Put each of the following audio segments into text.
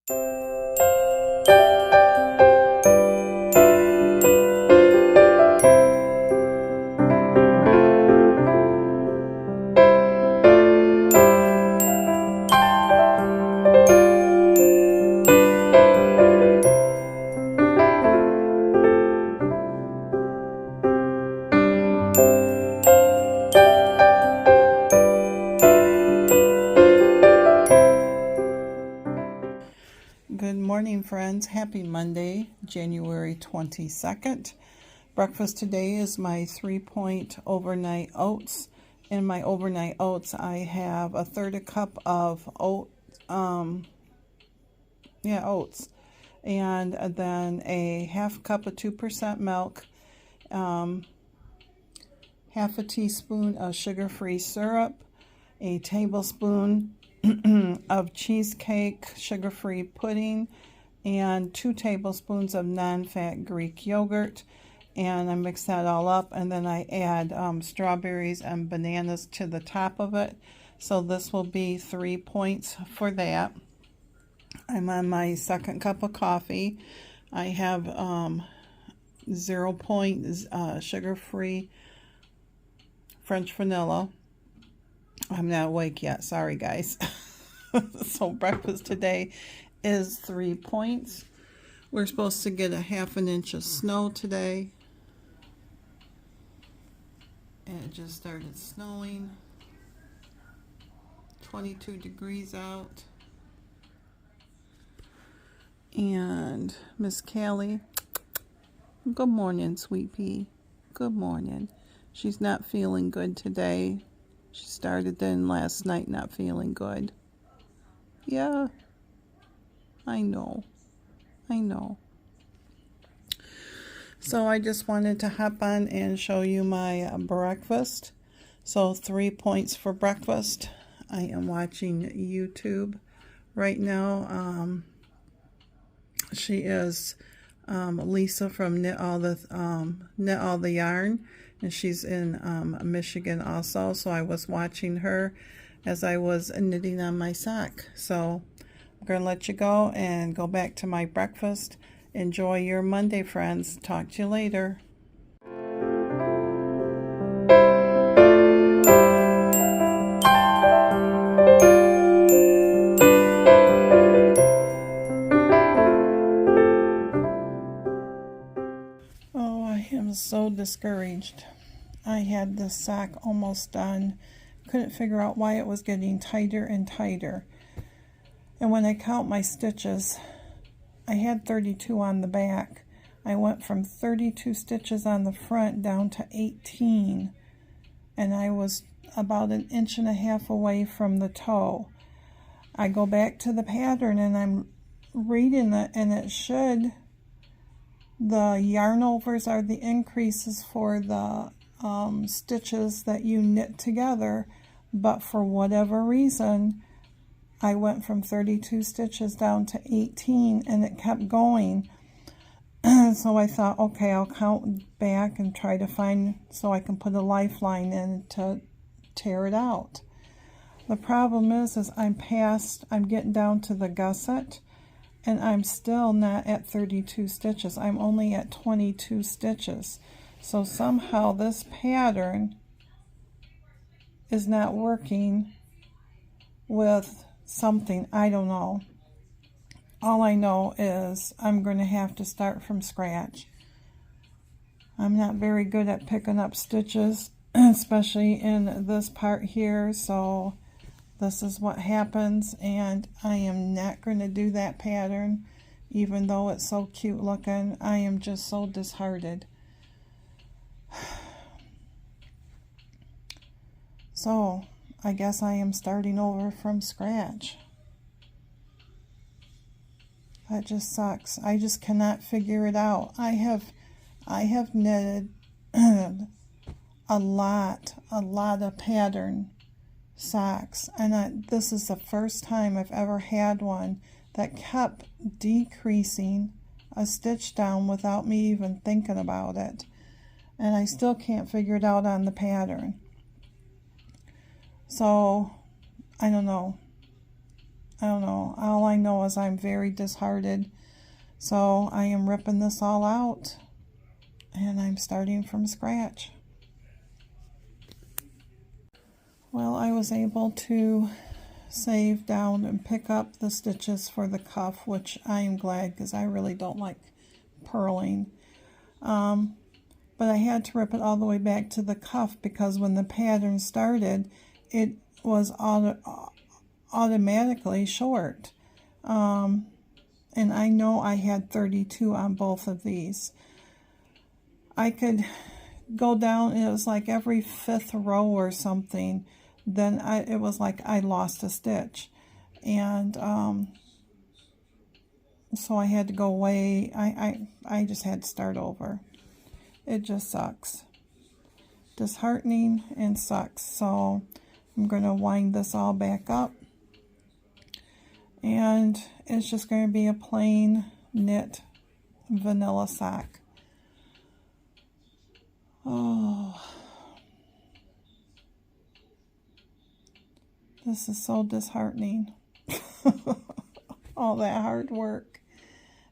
Good morning, friends. Happy Monday, January 22nd. Breakfast today is my 3-point overnight oats. In my overnight oats, I have 1/3 cup of oats, and then a 1/2 cup of 2% milk, half a teaspoon of sugar-free syrup, a tablespoon of cheesecake sugar-free pudding, and 2 tablespoons of non-fat Greek yogurt. And I mix that all up, and then I add strawberries and bananas to the top of it. So this will be 3 points for that. I'm on my 2nd cup of coffee. I have 0 point sugar-free French vanilla. I'm not awake yet. Sorry, guys. So breakfast today is 3 points. We're supposed to get a 1/2 inch of snow today. And it just started snowing. 22 degrees out. And Miss Cali, good morning, sweet pea. Good morning. She's not feeling good today. She started then last night not feeling good. Yeah, I know. So I just wanted to hop on and show you my breakfast. So 3 points for breakfast. I am watching YouTube right now. She is Lisa from Knit All the Yarn, and she's in Michigan also. So I was watching her as I was knitting on my sock. So I'm going to let you go and go back to my breakfast. Enjoy your Monday, friends. Talk to you later. Oh, I am so discouraged. I had this sock almost done. Couldn't figure out why it was getting tighter and tighter. And when I count my stitches, I had 32 on the back. I went from 32 stitches on the front down to 18, and I was about 1.5 inches away from the toe. I go back to the pattern and I'm reading it, and it should, the yarn overs are the increases for the stitches that you knit together, but for whatever reason I went from 32 stitches down to 18, and it kept going. So I thought, okay, I'll count back and try to find so I can put a lifeline in to tear it out. The problem is I'm getting down to the gusset, and I'm still not at 32 stitches. I'm only at 22 stitches. So somehow this pattern is not working with something. I don't know. All I know is I'm going to have to start from scratch. I'm not very good at picking up stitches, especially in this part here, so this is what happens, and I am not going to do that pattern, even though it's so cute looking. I am just so disheartened. So I guess I am starting over from scratch. That just sucks. I just cannot figure it out. I have knitted a lot of pattern socks, and this is the first time I've ever had one that kept decreasing a stitch down without me even thinking about it, and I still can't figure it out on the pattern. So I don't know. I don't know. All I know is I'm very disheartened. So I am ripping this all out, and I'm starting from scratch. Well, I was able to save down and pick up the stitches for the cuff, which I am glad because I really don't like purling. But I had to rip it all the way back to the cuff because when the pattern started, it was automatically short. And I know I had 32 on both of these. I could go down, and it was like every 5th row or something, then it was like I lost a stitch. And so I had to go away. I just had to start over. It just sucks. Disheartening and sucks. So I'm going to wind this all back up. And it's just going to be a plain knit vanilla sock. Oh, this is so disheartening. All that hard work.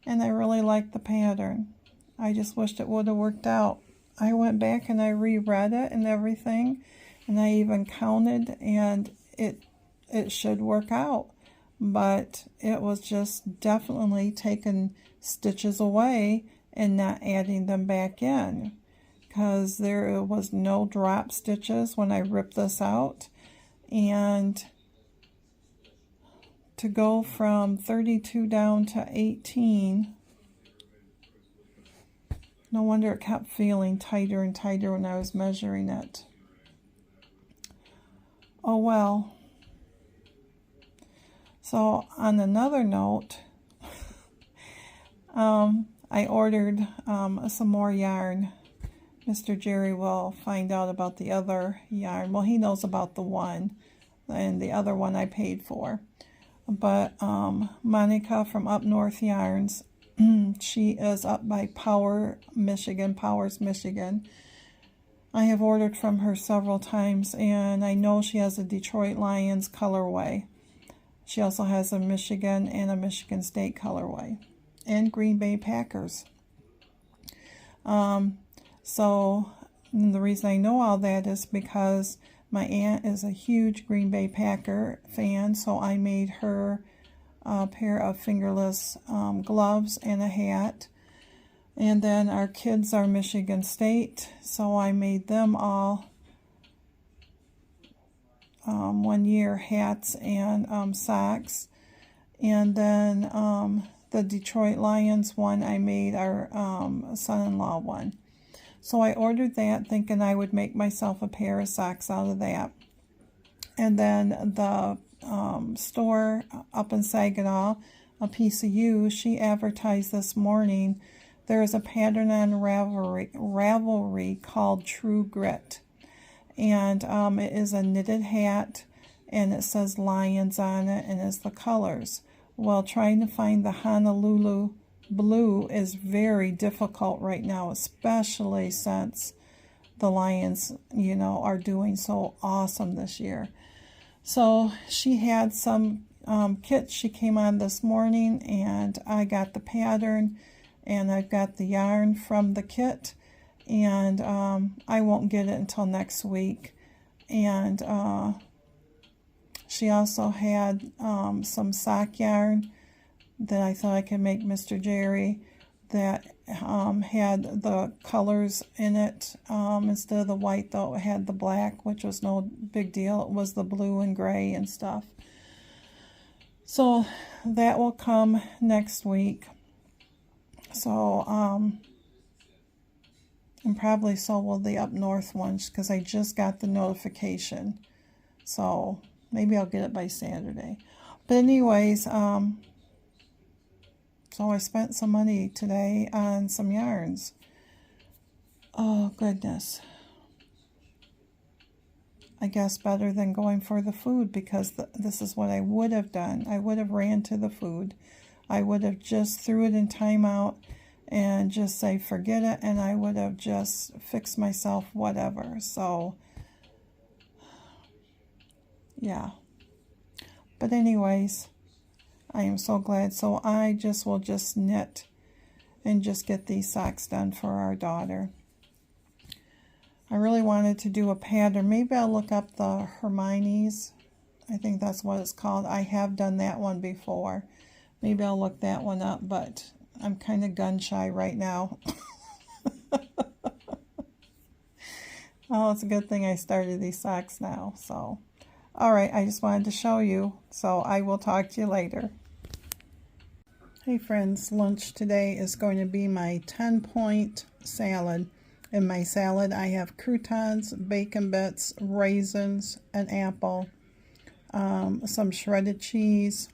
And I really like the pattern. I just wished it would have worked out. I went back and I reread it and everything, and I even counted, and it should work out. But it was just definitely taking stitches away and not adding them back in, because there was no drop stitches when I ripped this out. And to go from 32 down to 18, no wonder it kept feeling tighter and tighter when I was measuring it. Oh well. So on another note, I ordered some more yarn. Mr. Jerry will find out about the other yarn. Well, he knows about the one, and the other one I paid for. But Monica from Up North Yarns, she is up by Powers, Michigan. I have ordered from her several times, and I know she has a Detroit Lions colorway. She also has a Michigan and a Michigan State colorway, and Green Bay Packers. So the reason I know all that is because my aunt is a huge Green Bay Packer fan, so I made her a pair of fingerless gloves and a hat. And then our kids are Michigan State, so I made them all 1 year hats and socks. And then the Detroit Lions one, I made our son-in-law one. So I ordered that thinking I would make myself a pair of socks out of that. And then the store up in Saginaw, A Piece of You, she advertised this morning, there is a pattern on Ravelry called True Grit. And it is a knitted hat, and it says lions on it, and it's the colors. Well, trying to find the Honolulu blue is very difficult right now, especially since the Lions, you know, are doing so awesome this year. So she had some kits. She came on this morning, and I got the pattern, and I've got the yarn from the kit, and I won't get it until next week. And she also had some sock yarn that I thought I could make Mr. Jerry that had the colors in it. Instead of the white, though, it had the black, which was no big deal. It was the blue and gray and stuff. So that will come next week. So, and probably so will the Up North ones, because I just got the notification. So maybe I'll get it by Saturday. But anyways, so I spent some money today on some yarns. Oh, goodness. I guess better than going for the food, because this is what I would have done. I would have ran to the food. I would have just threw it in timeout and just say forget it, and I would have just fixed myself whatever. So, yeah. But anyways, I am so glad. So I will just knit and just get these socks done for our daughter. I really wanted to do a pattern. Maybe I'll look up the Hermione's. I think that's what it's called. I have done that one before. Maybe I'll look that one up, but I'm kind of gun shy right now. Oh, it's a good thing I started these socks now. So, all right, I just wanted to show you. So I will talk to you later. Hey friends, lunch today is going to be my 10-point salad. In my salad, I have croutons, bacon bits, raisins, an apple, some shredded cheese,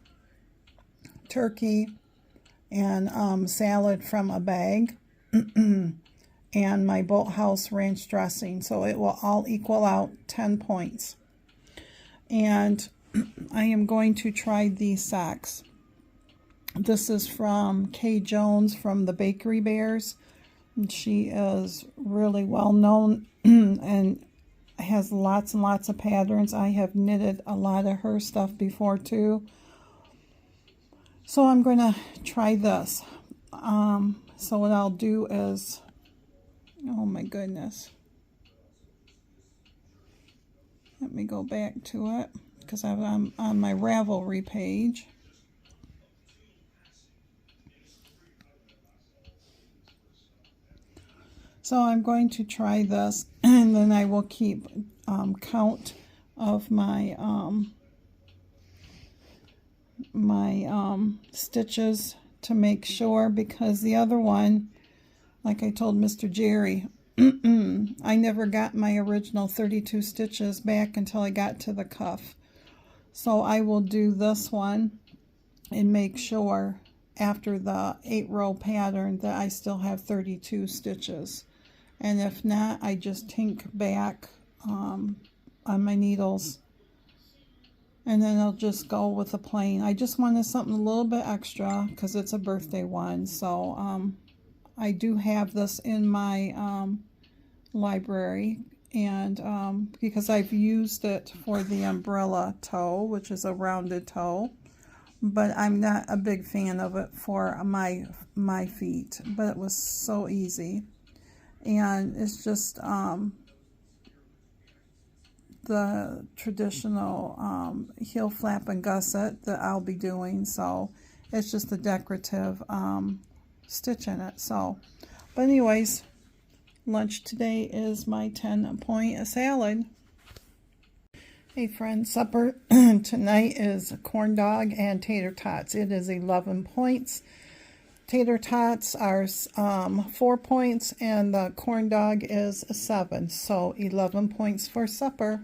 turkey, and salad from a bag. And my Bolthouse ranch dressing, so it will all equal out 10 points. And I am going to try these socks. This is from Kay Jones from the Bakery Bears. And she is really well known and has lots and lots of patterns. I have knitted a lot of her stuff before too. So I'm going to try this. So what I'll do is, oh my goodness. Let me go back to it because I'm on my Ravelry page. So I'm going to try this, and then I will keep count of my stitches to make sure, because the other one, like I told Mr. Jerry, I never got my original 32 stitches back until I got to the cuff. So I will do this one and make sure after the 8-row pattern that I still have 32 stitches. And if not, I just tink back on my needles, and then I'll just go with a plain. I just wanted something a little bit extra because it's a birthday one. So I do have this in my library, and because I've used it for the umbrella toe, which is a rounded toe, but I'm not a big fan of it for my feet. But it was so easy. And it's just the traditional heel flap and gusset that I'll be doing. So it's just a decorative stitch in it. So, but anyways, lunch today is my 10-point salad. Hey friends, supper tonight is corn dog and tater tots. It is 11 points. Tater tots are 4 points, and the corn dog is 7, so 11 points for supper.